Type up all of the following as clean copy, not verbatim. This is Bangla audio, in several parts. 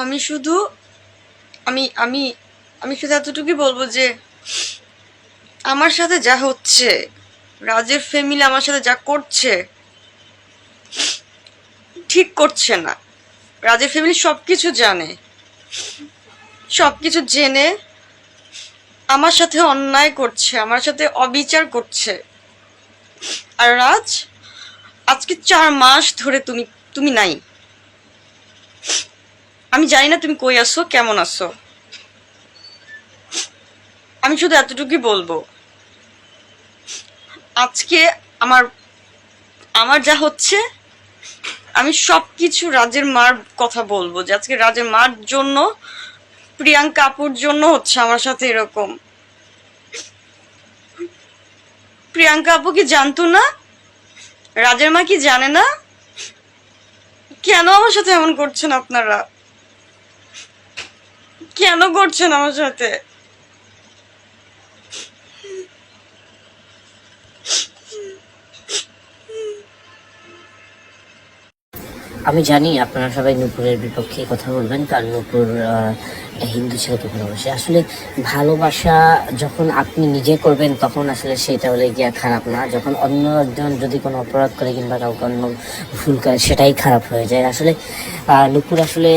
আমি শুধু আমি আমি আমি শুধু এতটুকুই বলবো যে আমার সাথে যা হচ্ছে, রাজের ফ্যামিলি আমার সাথে যা করছে ঠিক করছে না। রাজের ফ্যামিলি সবকিছু জানে, সবকিছু জেনে আমার সাথে অন্যায় করছে, আমার সাথে অবিচার করছে। আর রাজ, আজকে 4 মাস ধরে তুমি তুমি নাই। আমি জানি না তুমি কই আসো, কেমন আসো। আমি শুধু এতটুকুই বলবো, আজকে আমার আমার যা হচ্ছে, আমি সবকিছু রাজের মার কথা বলবো যে আজকে রাজের মার জন্য, প্রিয়াঙ্কা আপুর জন্য হচ্ছে আমার সাথে এরকম। প্রিয়াঙ্কা আপু কি জানতো না? রাজের মা কি জানে না? কেন আমার সাথে এমন করছেন আপনারা? কেন করছেন আমার সাথে? আমি জানি আপনারা সবাই নূপুরের বিপক্ষে কথা বলবেন, কারণ নূপুর হিন্দু ছেলেকে ভালোবাসে। আসলে ভালোবাসা যখন আপনি নিজে করবেন তখন আসলে সেটা হলে গিয়া খারাপ না, যখন অন্য একজন যদি কোনো অপরাধ করে কিংবা কাউকে অন্য ভুল করে সেটাই খারাপ হয়ে যায়। আসলে নূপুর আসলে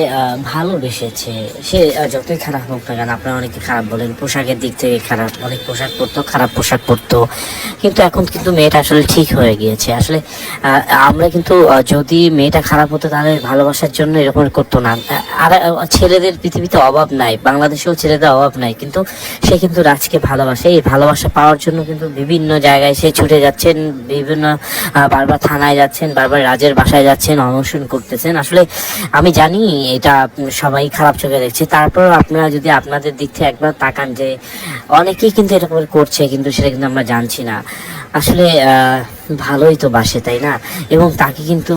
ভালোবেসেছে, সে যতই খারাপ হোক না কেন। আপনারা অনেকে খারাপ বলেন, পোশাকের দিক থেকে খারাপ, অনেক পোশাক পরতো, খারাপ পোশাক পরতো, কিন্তু এখন কিন্তু মেয়েটা আসলে ঠিক হয়ে গিয়েছে। আসলে আমরা কিন্তু যদি মেয়েটা খারাপ হতো তাহলে ভালোবাসার জন্য এরকম করতো না। আর ছেলেদের পৃথিবীতে অভাব নাই, বাংলাদেশেও ছেলেদের অভাব নাই, কিন্তু সে কিন্তু রাজকে ভালোবাসে। এই ভালোবাসা পাওয়ার জন্য কিন্তু বিভিন্ন জায়গায় সে ছুটে যাচ্ছেন, বিভিন্ন বারবার থানায় যাচ্ছেন, বারবার রাজের বাসায় যাচ্ছেন, অনশন করতেছেন। আসলে আমি জানি এটা সবাই খারাপ চোখে দেখছে, তারপর আপনারা যদি আপনাদের দিক থেকে একবার তাকান যে অনেকেই কিন্তু এটা করছে, কিন্তু সেটা কিন্তু আমরা জানছি না। আসলে ভালোই তো বাসে, তাই না? এবং তাকে কিন্তু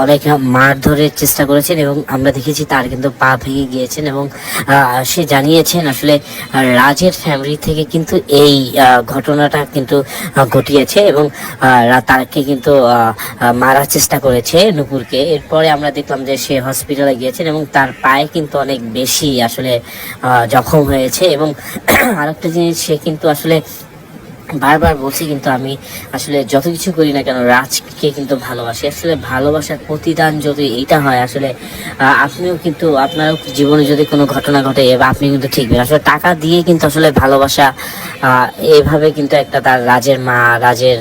অনেক মারধরের চেষ্টা করেছেন এবং আমরা দেখেছি তার কিন্তু পা ভেঙে গিয়েছেন। এবং সে জানিয়েছেন আসলে রাজের ফ্যামিলি থেকে কিন্তু এই ঘটনাটা কিন্তু ঘটিয়েছে এবং তাকে কিন্তু মারার চেষ্টা করেছে নূপুরকে। এরপরে আমরা দেখলাম যে সে হসপিটালে গিয়েছেন এবং তার পায়ে কিন্তু অনেক বেশি আসলে জখম হয়েছে। এবং আরেকটা জিনিস, সে কিন্তু আসলে বারবার বলছি, কিন্তু আমি আসলে যত কিছু করি না কেন রাজকে কিন্তু ভালোবাসি। আসলে ভালোবাসার প্রতিদান যদি এইটা হয়, আসলে আপনিও কিন্তু আপনারও জীবনে যদি কোনো ঘটনা ঘটে আপনি কিন্তু ঠিকবেন। আসলে টাকা দিয়ে কিন্তু আসলে ভালোবাসা এইভাবে কিন্তু একটা তার রাজের মা, রাজের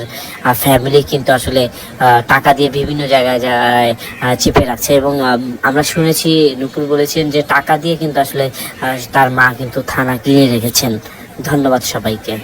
ফ্যামিলি কিন্তু আসলে টাকা দিয়ে বিভিন্ন জায়গায় চেপে রাখছে। এবং আমরা শুনেছি নূপুর বলেছেন যে টাকা দিয়ে কিন্তু আসলে তার মা কিন্তু থানা কিনে রেখেছেন। ধন্যবাদ সবাইকে।